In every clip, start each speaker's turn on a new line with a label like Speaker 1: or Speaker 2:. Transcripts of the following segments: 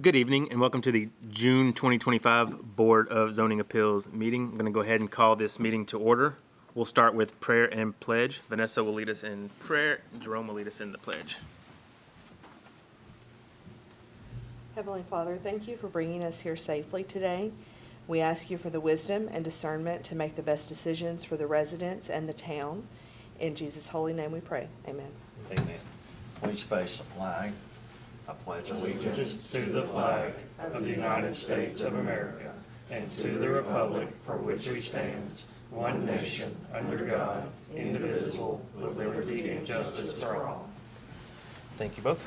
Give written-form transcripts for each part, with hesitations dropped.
Speaker 1: Good evening and welcome to the June 2025 Board of Zoning Appeals meeting. I'm going to go ahead and call this meeting to order. We'll start with prayer and pledge. Vanessa will lead us in prayer. Jerome will lead us in the pledge.
Speaker 2: Heavenly Father, thank you for bringing us here safely today. We ask you for the wisdom and discernment to make the best decisions for the residents and the town. In Jesus' holy name we pray. Amen.
Speaker 3: Amen. Please face the flag. I pledge
Speaker 4: Allegiance to the flag of the United States of America and to the republic for which it stands, one nation, under God, indivisible, with liberty and justice for all.
Speaker 1: Thank you both.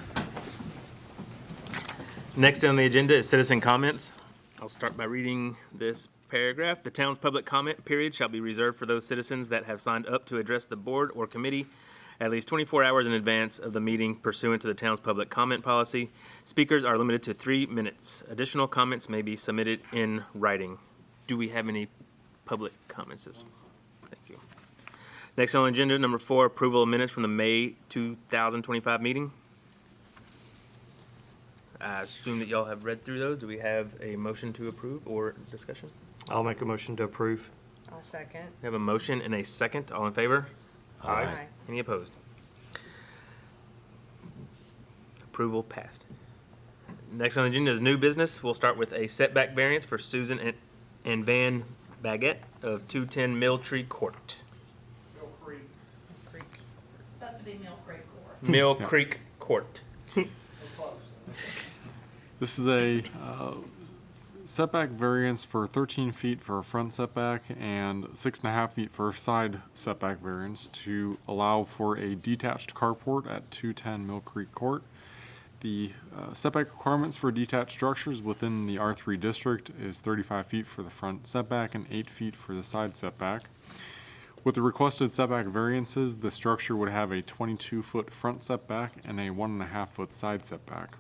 Speaker 1: Next on the agenda is citizen comments. I'll start by reading this paragraph. The town's public comment period shall be reserved for those citizens that have signed up to address the board or committee at least 24 hours in advance of the meeting pursuant to the town's public comment policy. Speakers are limited to 3 minutes. Additional comments may be submitted in writing. Do we have any public comments? Thank you. Next on the agenda, number 4, approval of minutes from the May 2025 meeting. I assume that y'all have read through those. Do we have a motion to approve or discussion?
Speaker 4: I'll make a motion to approve.
Speaker 2: I'll second.
Speaker 1: We have a motion and a second. All in favor?
Speaker 2: Aye.
Speaker 1: Any opposed? Approval passed. Next on the agenda is new business. We'll start with a setback variance for Susan and Van Baguette of 210 Mill Tree Court.
Speaker 2: Creek.
Speaker 5: It's supposed to be Mill Creek Court.
Speaker 1: Mill Creek Court.
Speaker 6: This is a setback variance for 13 feet for a front setback and 6.5 feet for a side setback variance to allow for a detached carport at 210 Mill Creek Court. The setback requirements for detached structures within the R3 district is 35 feet for the front setback and 8 feet for the side setback. With the requested setback variances, the structure would have a 22-foot front setback and a 1.5-foot side setback.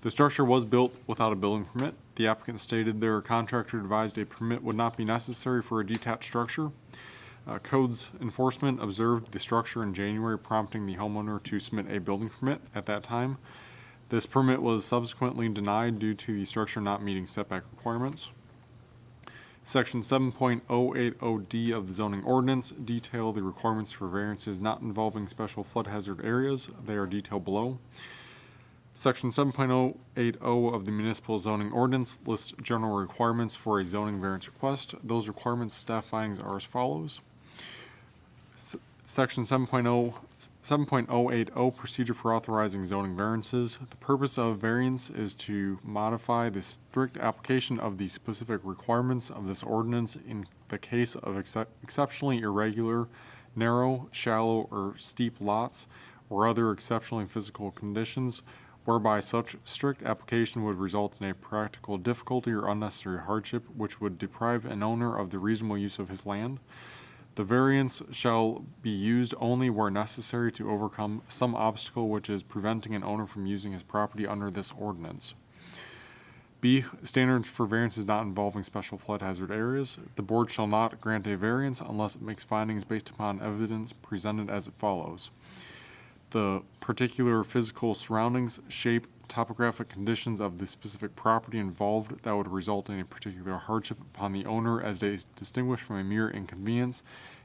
Speaker 6: The structure was built without a building permit. The applicant stated their contractor advised a permit would not be necessary for a detached structure. Codes enforcement observed the structure in January, prompting the homeowner to submit a building permit at that time. This permit was subsequently denied due to the structure not meeting setback requirements. Section 7.080D of the zoning ordinance detail the requirements for variances not involving special flood hazard areas. They are detailed below. Section 7.080 of the municipal zoning ordinance lists general requirements for a zoning variance request. Those requirements staff findings are as follows. Section 7.080 procedure for authorizing zoning variances. The purpose of variance is to modify the strict application of the specific requirements of this ordinance in the case of exceptionally irregular, narrow, shallow, or steep lots or other exceptionally physical conditions whereby such strict application would result in a practical difficulty or unnecessary hardship which would deprive an owner of the reasonable use of his land. The variance shall be used only where necessary to overcome some obstacle which is preventing an owner from using his property under this ordinance. B. Standards for variances not involving special flood hazard areas. The board shall not grant a variance unless it makes findings based upon evidence presented as it follows. The particular physical surroundings, shape, topographic conditions of the specific property involved that would result in a particular hardship upon the owner as distinguished from a mere inconvenience.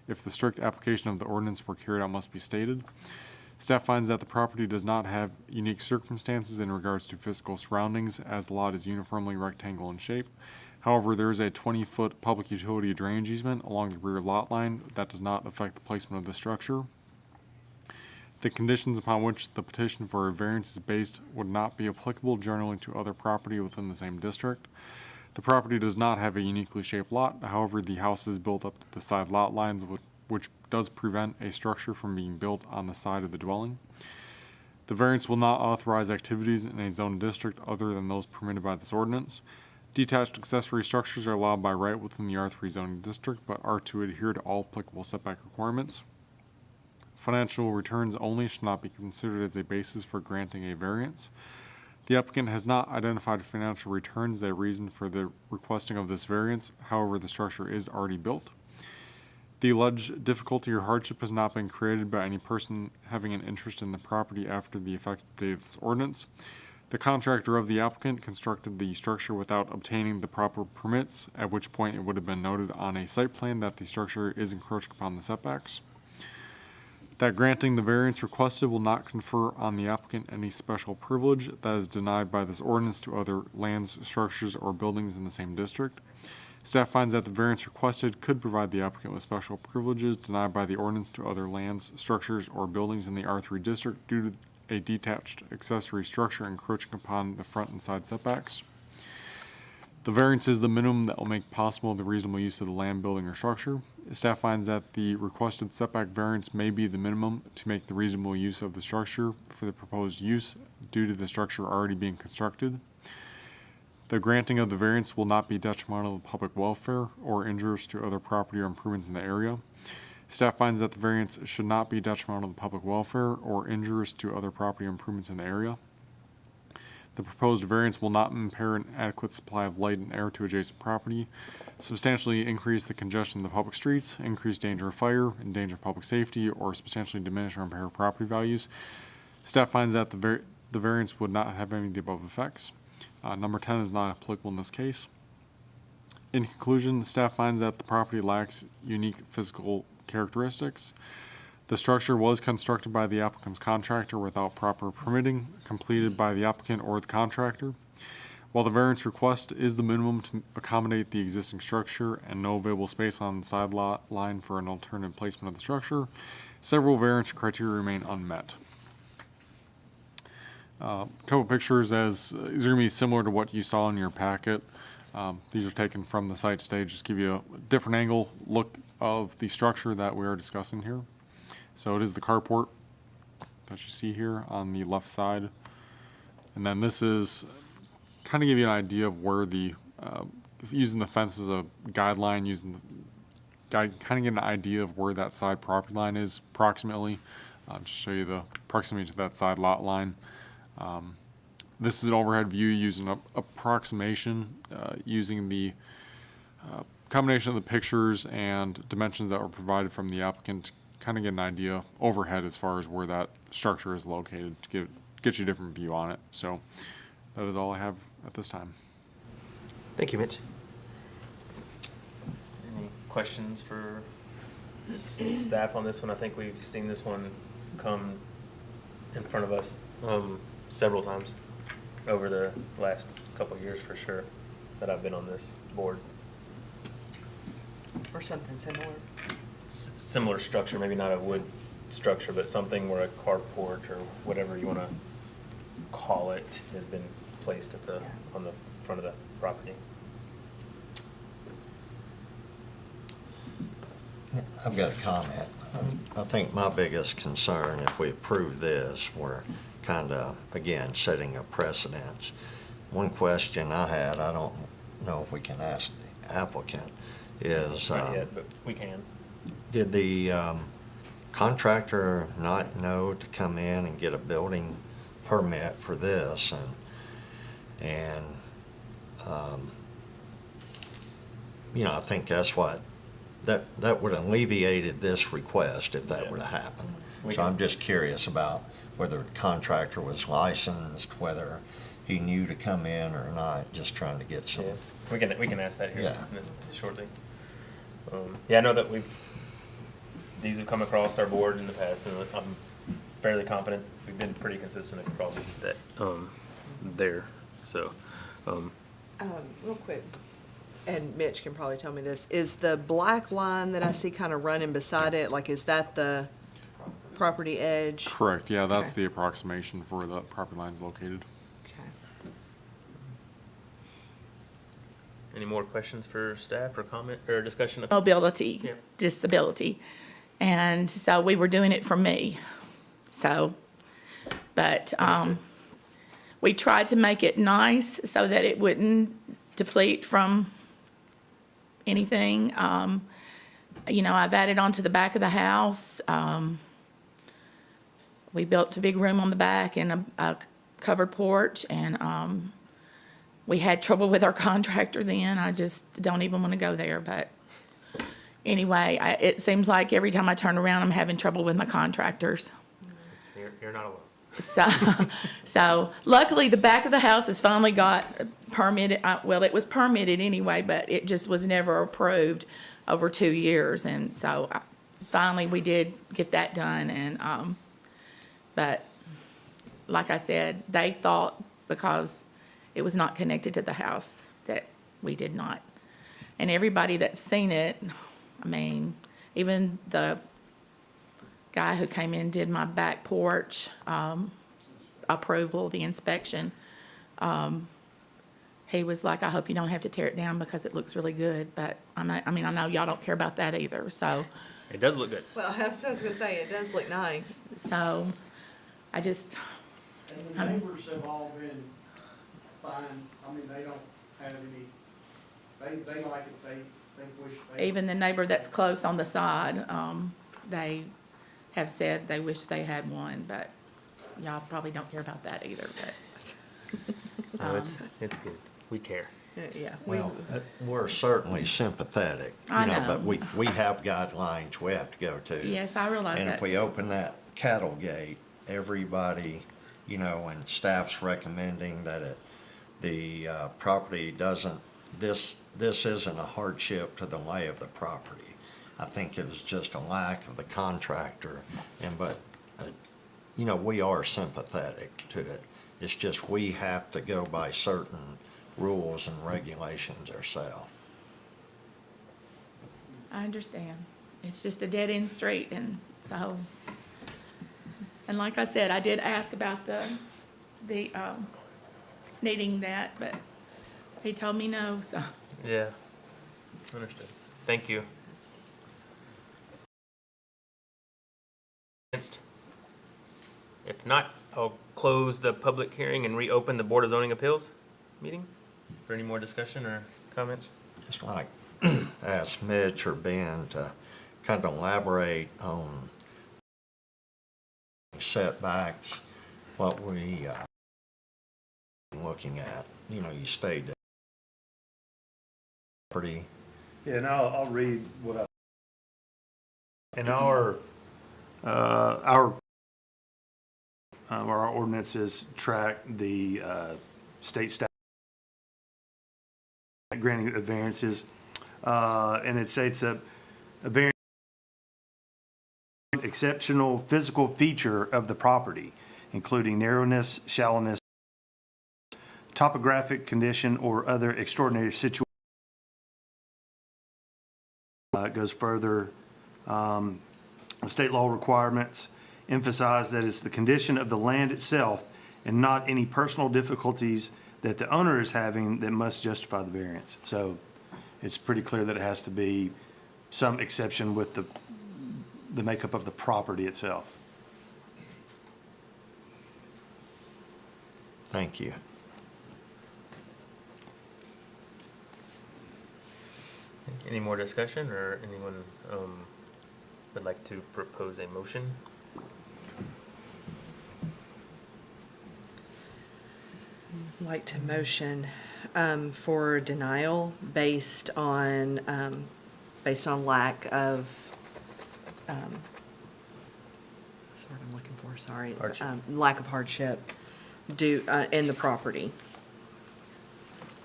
Speaker 6: If the strict application of the ordinance were carried out must be stated. Staff finds that the property does not have unique circumstances in regards to physical surroundings as the lot is uniformly rectangle in shape. However, there is a 20-foot public utility drainage easement along the rear lot line that does not affect the placement of the structure. The conditions upon which the petition for a variance is based would not be applicable generally to other property within the same district. The property does not have a uniquely shaped lot. However, the house is built up to the side lot lines, which does prevent a structure from being built on the side of the dwelling. The variance will not authorize activities in a zone district other than those permitted by this ordinance. Detached accessory structures are allowed by right within the R3 zoning district, but are to adhere to all applicable setback requirements. Financial returns only should not be considered as a basis for granting a variance. The applicant has not identified financial returns as a reason for the requesting of this variance. However, the structure is already built. The alleged difficulty or hardship has not been created by any person having an interest in the property after the effective date of this ordinance. The contractor of the applicant constructed the structure without obtaining the proper permits, at which point it would have been noted on a site plan that the structure is encroaching upon the setbacks. That granting the variance requested will not confer on the applicant any special privilege that is denied by this ordinance to other lands, structures, or buildings in the same district. Staff finds that the variance requested could provide the applicant with special privileges denied by the ordinance to other lands, structures, or buildings in the R3 district due to a detached accessory structure encroaching upon the front and side setbacks. The variance is the minimum that will make possible the reasonable use of the land, building, or structure. Staff finds that the requested setback variance may be the minimum to make the reasonable use of the structure for the proposed use due to the structure already being constructed. The granting of the variance will not be detrimental to public welfare or injurious to other property or improvements in the area. Staff finds that the variance should not be detrimental to public welfare or injurious to other property or improvements in the area. The proposed variance will not impair an adequate supply of light and air to adjacent property, substantially increase the congestion of the public streets, increase danger of fire, endanger public safety, or substantially diminish or impair property values. Staff finds that the variance would not have any of the above effects. Number 10 is not applicable in this case. In conclusion, staff finds that the property lacks unique physical characteristics. The structure was constructed by the applicant's contractor without proper permitting, completed by the applicant or the contractor. While the variance request is the minimum to accommodate the existing structure and no available space on the side lot line for an alternative placement of the structure, several variance criteria remain unmet. Couple pictures as is going to be similar to what you saw in your packet. These are taken from the site stage, just give you a different angle look of the structure that we are discussing here. So it is the carport that you see here on the left side. And then this is kind of give you an idea of where the, using the fence as a guideline, using the guide, kind of get an idea of where that side property line is approximately. Just show you the proximity to that side lot line. This is an overhead view using an approximation, using the combination of the pictures and dimensions that were provided from the applicant, kind of get an idea overhead as far as where that structure is located to get you a different view on it. So that is all I have at this time.
Speaker 1: Thank you, Mitch. Any questions for staff on this one? I think we've seen this one come in front of us several times over the last couple of years for sure that I've been on this board.
Speaker 2: Or something similar.
Speaker 1: Similar structure, maybe not a wood structure, but something where a carport or whatever you want to call it has been placed at on the front of the property.
Speaker 3: I've got a comment. I think my biggest concern, if we approve this, we're kind of, again, setting a precedence. One question I had, I don't know if we can ask the applicant, is
Speaker 1: Not yet, but we can.
Speaker 3: did the contractor not know to come in and get a building permit for this? And you know, I think that's what, that would have alleviated this request if that
Speaker 1: Yeah.
Speaker 3: would have happened.
Speaker 1: We
Speaker 3: So
Speaker 1: can-
Speaker 3: I'm just curious about whether the contractor was licensed, whether he knew to come in or not, just trying to get some.
Speaker 1: Yeah, we can ask that here
Speaker 3: Yeah.
Speaker 1: shortly. Yeah, I know that these have come across our board in the past, and I'm fairly confident we've been pretty consistent across that there. So,
Speaker 2: Real quick, and Mitch can probably tell me this, is the black line that I see kind of running beside it, like, is that the property edge?
Speaker 6: Correct, yeah, that's
Speaker 2: Okay.
Speaker 6: the approximation for the property lines located.
Speaker 2: Okay.
Speaker 1: any more questions for staff or comment or discussion?
Speaker 7: Mobility,
Speaker 1: Yeah.
Speaker 7: disability. And so we were doing it for me. So, but we tried to make it nice so that it wouldn't deplete from anything. You know, I've added on to the back of the house. We built a big room on the back and a covered porch, and we had trouble with our contractor then. I just don't even want to go there, but anyway, it seems like every time I turn around, I'm having trouble with my contractors.
Speaker 1: You're not alone.
Speaker 7: So luckily, the back of the house has finally got permitted, well, it was permitted anyway, but it just was never approved over 2 years. And so finally, we did get that done. And, but like I said, they thought because it was not connected to the house that we did not. And everybody that's seen it, I mean, even the guy who came in, did my back porch, approval, the inspection. He was like, I hope you don't have to tear it down because it looks really good, but I mean, I know y'all don't care about that either, so,
Speaker 1: It does look good.
Speaker 2: Well, I was gonna say, it does look nice.
Speaker 7: so, I just,
Speaker 8: And the neighbors have all been fine, I mean, they don't have any, they like it, they wish they.
Speaker 7: even the neighbor that's close on the side, they have said they wish they had one, but y'all probably don't care about that either, but,
Speaker 1: No, it's good. We care.
Speaker 2: Yeah.
Speaker 3: Well, we're certainly sympathetic,
Speaker 7: I
Speaker 3: you know,
Speaker 7: know.
Speaker 3: but we have guidelines we have to go to.
Speaker 7: yes, I realize
Speaker 3: And if
Speaker 7: that.
Speaker 3: we open that cattle gate, everybody, you know, and staff's recommending that the property doesn't, this isn't a hardship to the lay of the property. I think it was just a lack of the contractor, but, you know, we are sympathetic to it. It's just we have to go by certain rules and regulations ourselves.
Speaker 7: I understand. It's just a dead-end street, and so, and like I said, I did ask about the needing that, but he told me no, so.
Speaker 1: Yeah. Understood. Thank you. If not, I'll close the public hearing and reopen the Board of Zoning Appeals meeting. For any more discussion or comments?
Speaker 3: Just like ask Mitch or Ben to kind of elaborate on setbacks, what we looking at. You know, you stayed pretty.
Speaker 4: Yeah, and I'll read what I. In our ordinances track the state statute granting of variances, and it states a variance exceptional physical feature of the property, including narrowness, shallowness, topographic condition, or other extraordinary situation. It goes further. State law requirements emphasize that it's the condition of the land itself and not any personal difficulties that the owner is having that must justify the variance. So it's pretty clear that it has to be some exception with the makeup of the property itself.
Speaker 3: Thank you.
Speaker 1: Any more discussion, or anyone would like to propose a motion?
Speaker 2: Like to motion for denial based on lack of, that's what I'm looking for, sorry.
Speaker 1: Hardship.
Speaker 2: Lack of hardship due, in the property.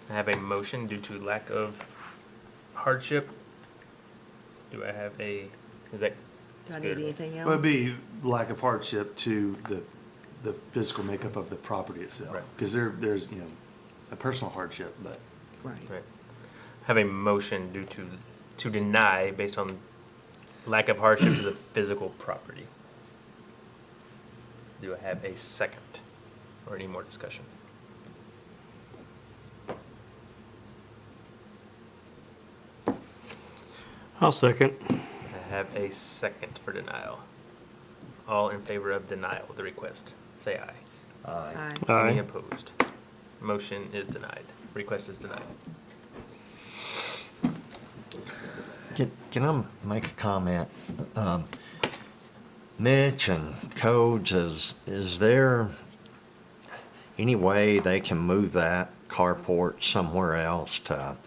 Speaker 1: I have a motion due to lack of hardship. Do I have is that?
Speaker 2: Do I
Speaker 1: good?
Speaker 2: need anything else?
Speaker 4: Well, it'd be lack of hardship to the physical makeup of the property itself.
Speaker 1: Right.
Speaker 4: Because there's, you know, a personal hardship, but
Speaker 2: Right.
Speaker 1: Right. Have a motion due to deny based on lack of hardship to the physical property. Do I have a second, or any more discussion?
Speaker 9: I'll second.
Speaker 1: I have a second for denial. All in favor of denial of the request, say aye.
Speaker 2: Aye.
Speaker 1: Any
Speaker 9: Aye.
Speaker 1: opposed? Motion is denied. Request is denied.
Speaker 3: Can I make a comment? Mitch and Codes, is there any way they can move that carport somewhere else to,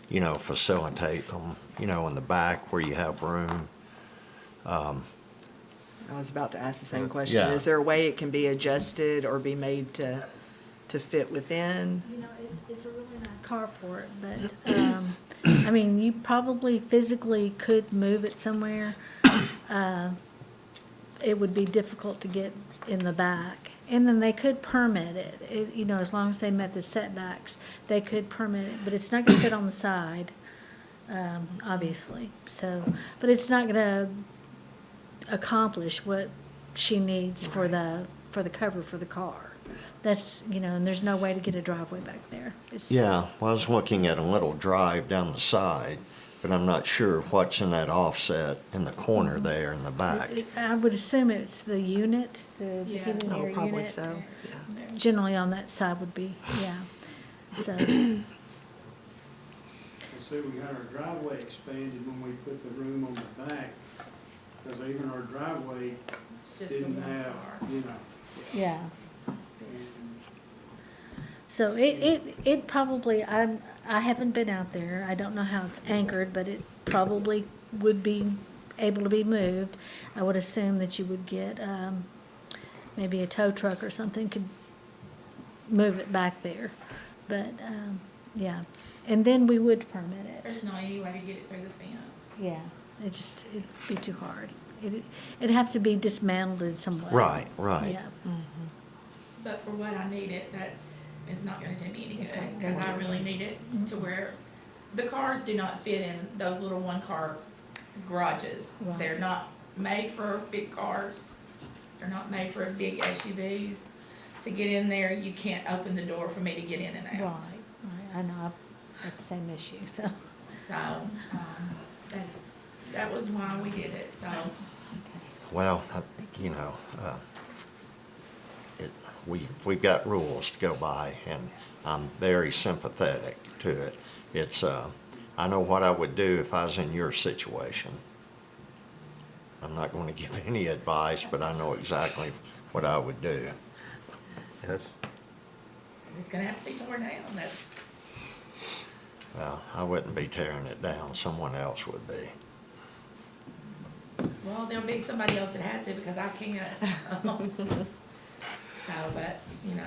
Speaker 3: you know, facilitate them, you know, in the back where you have room?
Speaker 2: I was about to ask the same
Speaker 1: Yes.
Speaker 2: question.
Speaker 3: Yeah.
Speaker 2: Is there a way it can be adjusted or be made to fit within?
Speaker 9: You know, it's a really nice carport, but, I mean, you probably physically could move it somewhere. It would be difficult to get in the back. And then they could permit it, you know, as long as they met the setbacks, they could permit it, but it's not gonna fit on the side, obviously, so, but it's not gonna accomplish what she needs for the cover for the car. That's, you know, and there's no way to get a driveway back there. It's-
Speaker 3: Yeah, well, I was looking at a little drive down the side, but I'm not sure what's in that offset in the corner there in the back.
Speaker 9: I would assume it's the unit, the
Speaker 5: Yeah.
Speaker 9: heating
Speaker 2: Oh,
Speaker 9: air
Speaker 2: probably
Speaker 9: unit.
Speaker 2: so, yeah.
Speaker 9: Generally on that side would be, yeah. So,
Speaker 8: And see, we got our driveway expanded when we put the room on the back, because even our driveway
Speaker 5: It's just a
Speaker 8: didn't
Speaker 5: one
Speaker 8: have,
Speaker 5: car.
Speaker 8: you know.
Speaker 9: yeah.
Speaker 8: and
Speaker 9: So it probably, I haven't been out there. I don't know how it's anchored, but it probably would be able to be moved. I would assume that you would get, maybe a tow truck or something could move it back there. But, yeah, and then we would permit it.
Speaker 5: There's not any way to get it through the fence.
Speaker 9: Yeah, it'd be too hard. It'd have to be dismantled in some way.
Speaker 3: Right.
Speaker 9: Yeah,
Speaker 5: But for what I need it, it's not gonna do me any good, because I really need it to where the cars do not fit in those little one-car garages.
Speaker 9: Right.
Speaker 5: They're not made for big cars. They're not made for big SUVs. To get in there, you can't open the door for me to get in and
Speaker 9: right,
Speaker 5: out.
Speaker 9: right. I know, I've got the same issue, so.
Speaker 5: So, that was why we did it, so.
Speaker 3: Well, you know, we've got rules to go by, and I'm very sympathetic to it. It's, I know what I would do if I was in your situation. I'm not going to give any advice, but I know exactly what I would do.
Speaker 1: Yes.
Speaker 5: It's gonna have to be torn down, that's,
Speaker 3: Well, I wouldn't be tearing it down, someone else would be.
Speaker 5: well, there'll be somebody else that has to, because I can't. So, but, you know,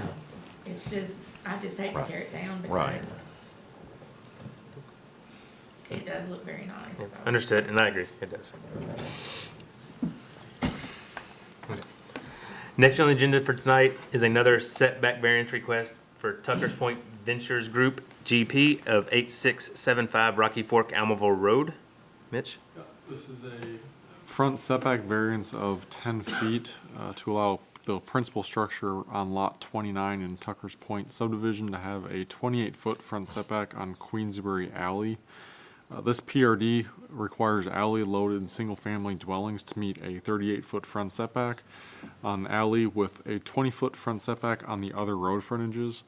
Speaker 5: it's just, I just hate to
Speaker 3: Right.
Speaker 5: tear it down
Speaker 3: Right.
Speaker 5: because it does look very nice, so.
Speaker 1: Understood, and I agree, it does. Okay. Next on the agenda for tonight is another setback variance request for Tucker's Point Ventures Group, GP of 8675 Rocky Fork, Almaville Road. Mitch?
Speaker 6: This is a front setback variance of 10 feet to allow the principal structure on Lot 29 in Tucker's Point subdivision to have a 28-foot front setback on Queensbury Alley. This PRD requires alley-loaded single-family dwellings to meet a 38-foot front setback on the alley with a 20-foot front setback on the other road frontages.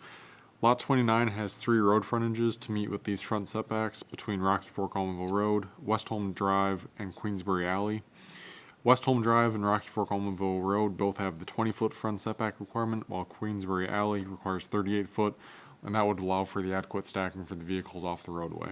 Speaker 6: Lot 29 has 3 road frontages to meet with these front setbacks between Rocky Fork Almaville Road, Westholm Drive, and Queensbury Alley. Westholm Drive and Rocky Fork Almaville Road both have the 20-foot front setback requirement, while Queensbury Alley requires 38-foot, and that would allow for the adequate stacking for the vehicles off the roadway.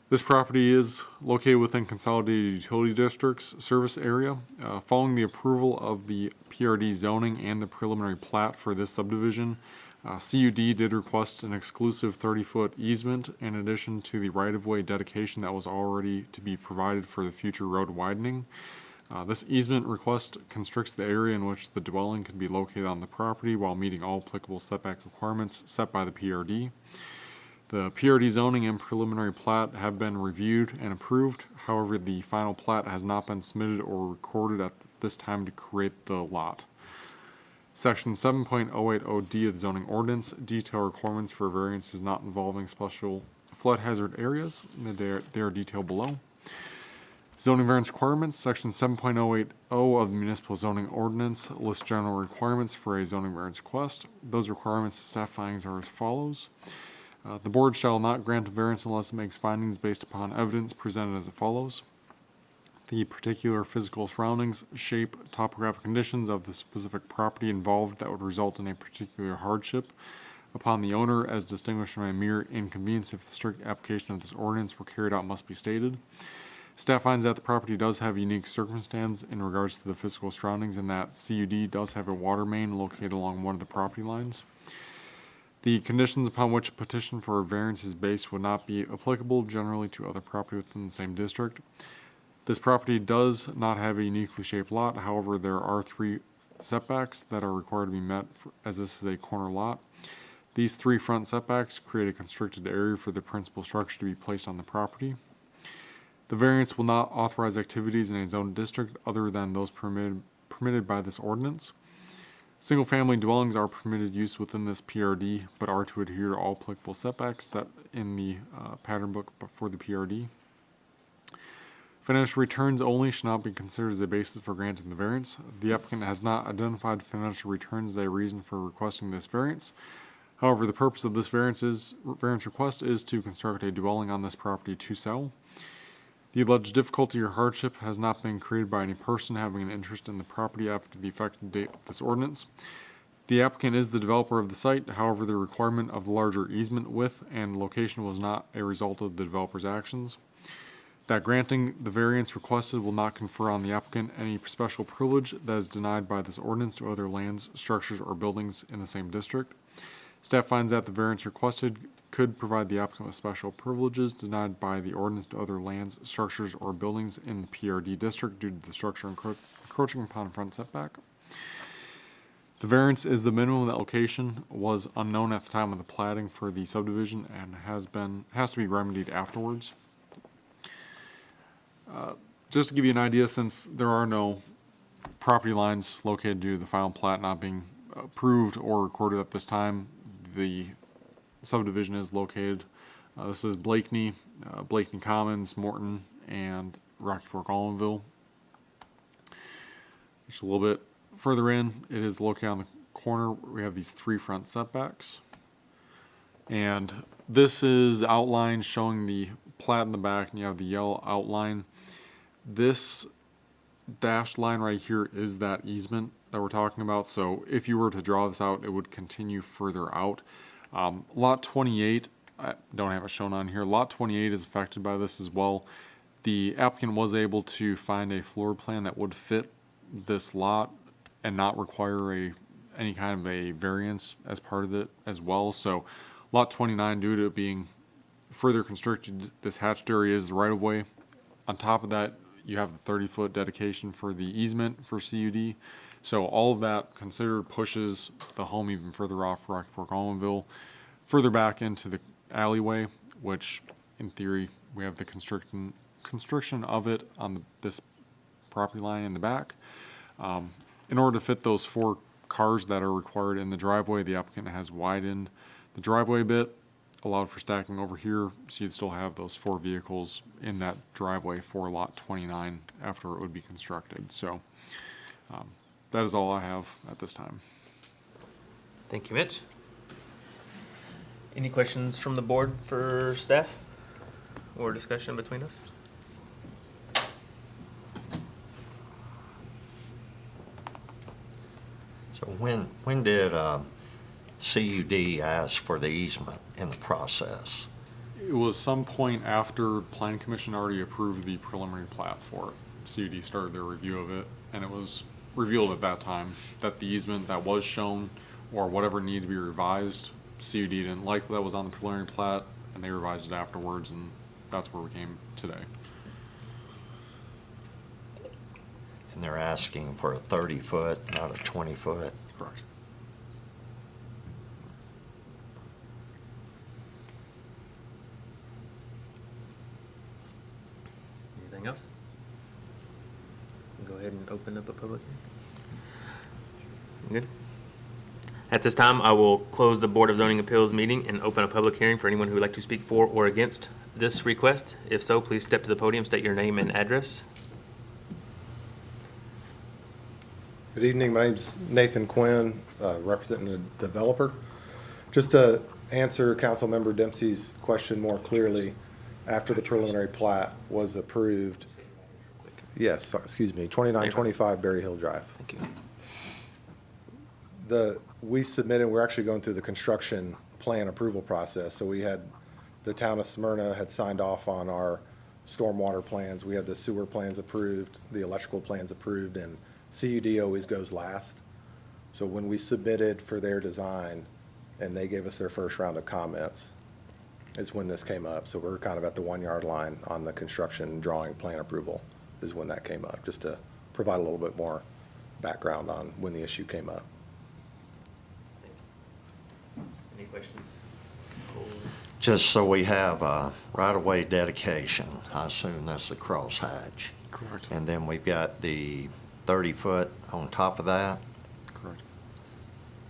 Speaker 6: This property is located within Consolidated Utility District's service area. Following the approval of the PRD zoning and the preliminary plat for this subdivision, CUD did request an exclusive 30-foot easement in addition to the right-of-way dedication that was already to be provided for the future road widening. This easement request constricts the area in which the dwelling can be located on the property while meeting all applicable setback requirements set by the PRD. The PRD zoning and preliminary plat have been reviewed and approved. However, the final plat has not been submitted or recorded at this time to create the lot. Section 7.080D of the zoning ordinance detail requirements for variances not involving special flood hazard areas. They are detailed below. Zoning variance requirements, section 7.080 of the municipal zoning ordinance lists general requirements for a zoning variance request. Those requirements, staff findings are as follows. The board shall not grant a variance unless it makes findings based upon evidence presented as follows. The particular physical surroundings, shape, topographic conditions of the specific property involved that would result in a particular hardship upon the owner as distinguished from a mere inconvenience if the strict application of this ordinance were carried out must be stated. Staff finds that the property does have a unique circumstance in regards to the physical surroundings and that CUD does have a water main located along one of the property lines. The conditions upon which a petition for a variance is based would not be applicable generally to other property within the same district. This property does not have a uniquely shaped lot, however, there are 3 setbacks that are required to be met as this is a corner lot. These 3 front setbacks create a constricted area for the principal structure to be placed on the property. The variance will not authorize activities in a zoned district other than those permitted by this ordinance. Single-family dwellings are permitted use within this PRD, but are to adhere to all applicable setbacks set in the pattern book for the PRD. Financial returns only should not be considered as a basis for granting the variance. The applicant has not identified financial returns as a reason for requesting this variance. However, the purpose of this variance request is to construct a dwelling on this property to sell. The alleged difficulty or hardship has not been created by any person having an interest in the property after the effective date of this ordinance. The applicant is the developer of the site, however, the requirement of the larger easement width and location was not a result of the developer's actions. That granting the variance requested will not confer on the applicant any special privilege that is denied by this ordinance to other lands, structures, or buildings in the same district. Staff finds that the variance requested could provide the applicant with special privileges denied by the ordinance to other lands, structures, or buildings in the PRD district due to the structure encroaching upon front setback. The variance is the minimum that location was unknown at the time of the platting for the subdivision and has to be remedied afterwards. Just to give you an idea, since there are no property lines located due to the final plat not being approved or recorded at this time, the subdivision is located. This is Blakeney, Blakeney Commons, Morton, and Rocky Fork Allenville. Just a little bit further in, it is located on the corner. We have these 3 front setbacks. And this is outline showing the plat in the back, and you have the yellow outline. This dashed line right here is that easement that we're talking about. So if you were to draw this out, it would continue further out. Lot 28, I don't have it shown on here. Lot 28 is affected by this as well. The applicant was able to find a floor plan that would fit this lot and not require any kind of a variance as part of it as well. So lot 29, due to it being further constricted, this hatched area is the right of way. On top of that, you have the 30-foot dedication for the easement for CUD. So all of that considered pushes the home even further off Rocky Fork Allenville, further back into the alleyway, which in theory we have the constriction of it on this property line in the back. In order to fit those 4 cars that are required in the driveway, the applicant has widened the driveway a bit, allowed for stacking over here, so you'd still have those 4 vehicles in that driveway for lot 29 after it would be constructed. So that is all I have at this time.
Speaker 1: Thank you, Mitch. Any questions from the board for staff or discussion between us?
Speaker 3: So when did CUD ask for the easement in the process?
Speaker 6: It was some point after Planning Commission already approved the preliminary plat for it. CUD started their review of it, and it was revealed at that time that the easement that was shown or whatever needed to be revised, CUD didn't like that was on the preliminary plat, and they revised it afterwards, and that's where we came today.
Speaker 3: And they're asking for a 30-foot, not a 20-foot?
Speaker 6: Correct.
Speaker 1: Anything else? Go ahead and open up a public hearing. Good. At this time, I will close the Board of Zoning Appeals meeting and open a public hearing for anyone who would like to speak for or against this request. If so, please step to the podium, state your name and address.
Speaker 10: Good evening, my name's Nathan Quinn, representing the developer. Just to answer Councilmember Dempsey's question more clearly, after the preliminary plat was approved, yes, excuse me, 2925 Berry Hill Drive.
Speaker 1: Thank you.
Speaker 10: We submitted, we're actually going through the construction plan approval process, so we had, the town of Smyrna had signed off on our stormwater plans. We have the sewer plans approved, the electrical plans approved, and CUD always goes last. So when we submitted for their design and they gave us their first round of comments, is when this came up. So we're kind of at the 1 yard line on the construction drawing plan approval is when that came up, just to provide a little bit more background on when the issue came up.
Speaker 1: Any questions?
Speaker 3: Just so we have a right-of-way dedication, I assume that's the crosshatch.
Speaker 6: Correct.
Speaker 3: And then we've got the 30-foot on top of that.
Speaker 6: Correct.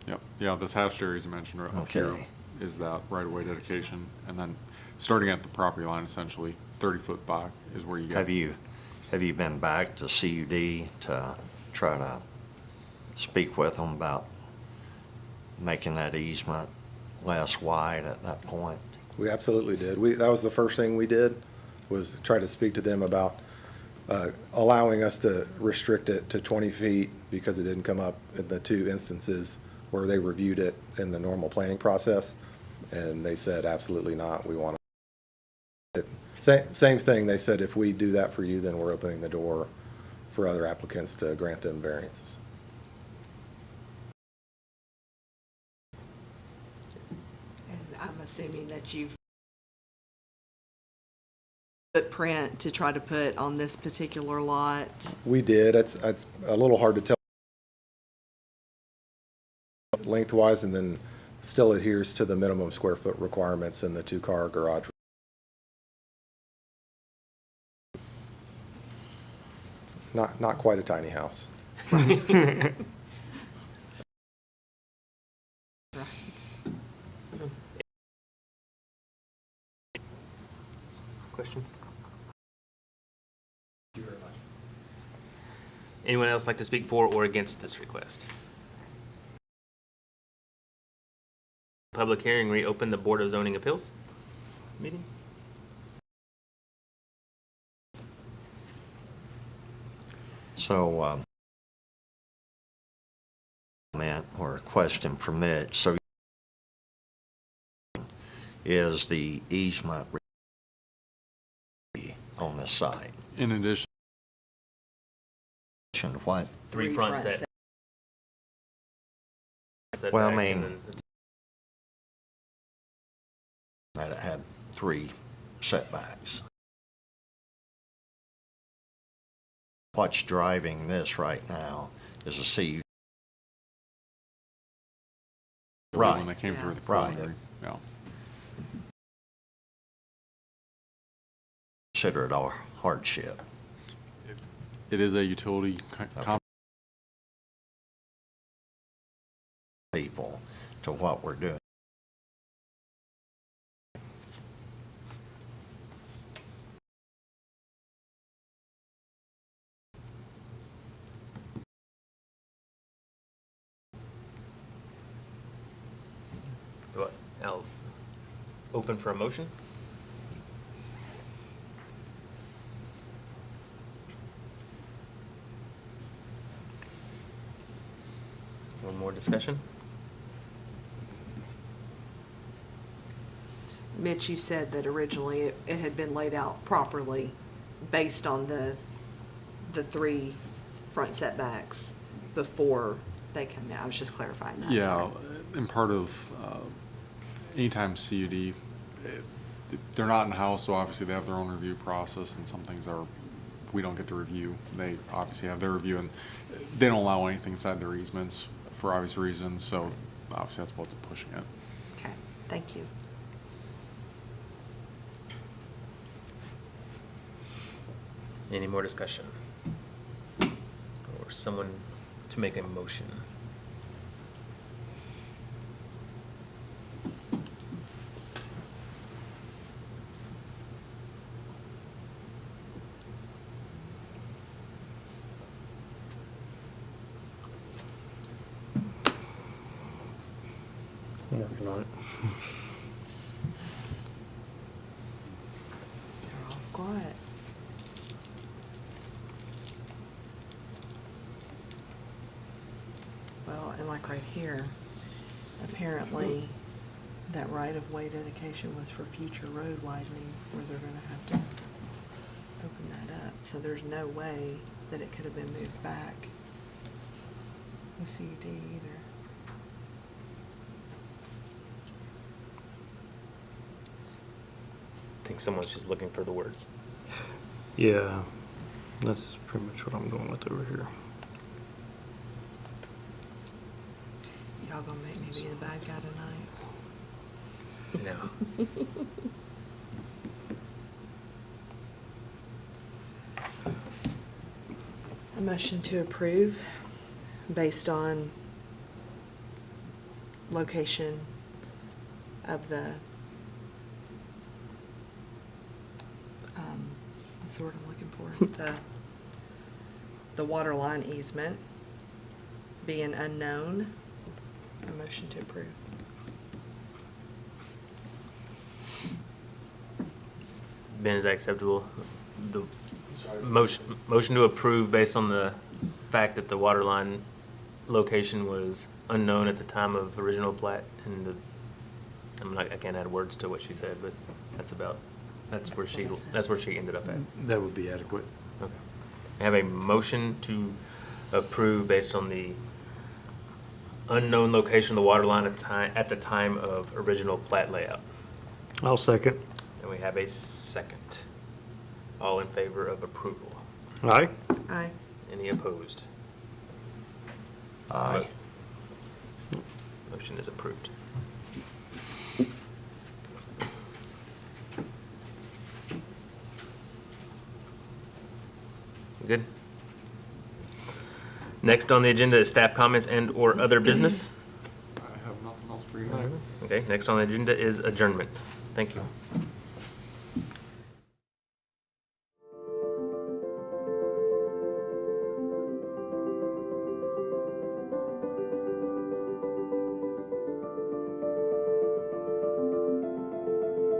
Speaker 6: Yep, yeah, this hatched area is mentioned right up here
Speaker 3: Okay.
Speaker 6: is that right-of-way dedication, and then starting at the property line, essentially, 30-foot back is where you get.
Speaker 3: Have you been back to CUD to try to speak with them about making that easement less wide at that point?
Speaker 10: We absolutely did. That was the first thing we did, was try to speak to them about allowing us to restrict it to 20 feet because it didn't come up in the two instances where they reviewed it in the normal planning process. And they said, absolutely not. We want to. Same thing. They said, if we do that for you, then we're opening the door for other applicants to grant them variances.
Speaker 2: And I'm assuming that you've footprint to try to put on this particular lot.
Speaker 10: We did. It's a little hard to tell lengthwise, and then still adheres to the minimum square foot requirements in the 2-car garage. Not quite a tiny house.
Speaker 1: Questions? Anyone else like to speak for or against this request? Public hearing, reopen the Board of Zoning Appeals meeting.
Speaker 3: So, comment or a question for Mitch. So is the easement on this site?
Speaker 6: In addition,
Speaker 3: What?
Speaker 1: Three front set.
Speaker 3: Well, I
Speaker 1: setback,
Speaker 3: mean-
Speaker 1: and then
Speaker 3: That it had 3 setbacks. What's driving this right now is a CUD.
Speaker 6: when
Speaker 3: Right.
Speaker 6: they came through the
Speaker 3: Right.
Speaker 6: preliminary, yeah.
Speaker 3: Consider it a hardship.
Speaker 6: It is a utility
Speaker 3: People to what we're doing.
Speaker 1: I'll open for a motion. One more discussion?
Speaker 2: Mitch, you said that originally it had been laid out properly based on the 3 front setbacks before they come in. I was just clarifying that.
Speaker 6: Yeah,
Speaker 2: sorry.
Speaker 6: and part of, anytime CUD, they're not in-house, so obviously they have their own review process, and some things we don't get to review. They obviously have their review, and they don't allow anything inside their easements for obvious reasons, so obviously that's what's pushing it.
Speaker 2: Okay, thank you.
Speaker 1: Any more discussion? Or someone to make a motion?
Speaker 4: Working on it.
Speaker 2: They're all quiet. Well, and like right here, apparently that right-of-way dedication was for future road widening where they're gonna have to open that up, so there's no way that it could have been moved back. The CUD either.
Speaker 1: I think someone's just looking for the words.
Speaker 4: Yeah, that's pretty much what I'm going with over here.
Speaker 2: Y'all gonna make me be the bad guy tonight?
Speaker 1: No.
Speaker 2: A motion to approve based on location of the, what's the word I'm looking for? The water line easement being unknown. A motion to approve.
Speaker 1: Ben, is that acceptable? The motion to approve based on the fact that the water line location was unknown at the time of original plat, and I can't add words to what she said, but that's where she ended up at.
Speaker 4: That would be adequate.
Speaker 1: Okay. I have a motion to approve based on the unknown location of the water line at the time of original plat layout.
Speaker 4: I'll second.
Speaker 1: And we have a second. All in favor of approval?
Speaker 4: Aye?
Speaker 2: Aye.
Speaker 1: Any opposed?
Speaker 3: Aye.
Speaker 1: Motion is approved. Good. Next on the agenda is staff comments and/or other business.
Speaker 6: I have nothing else for you.
Speaker 1: Okay, next on the agenda is adjournment. Thank you.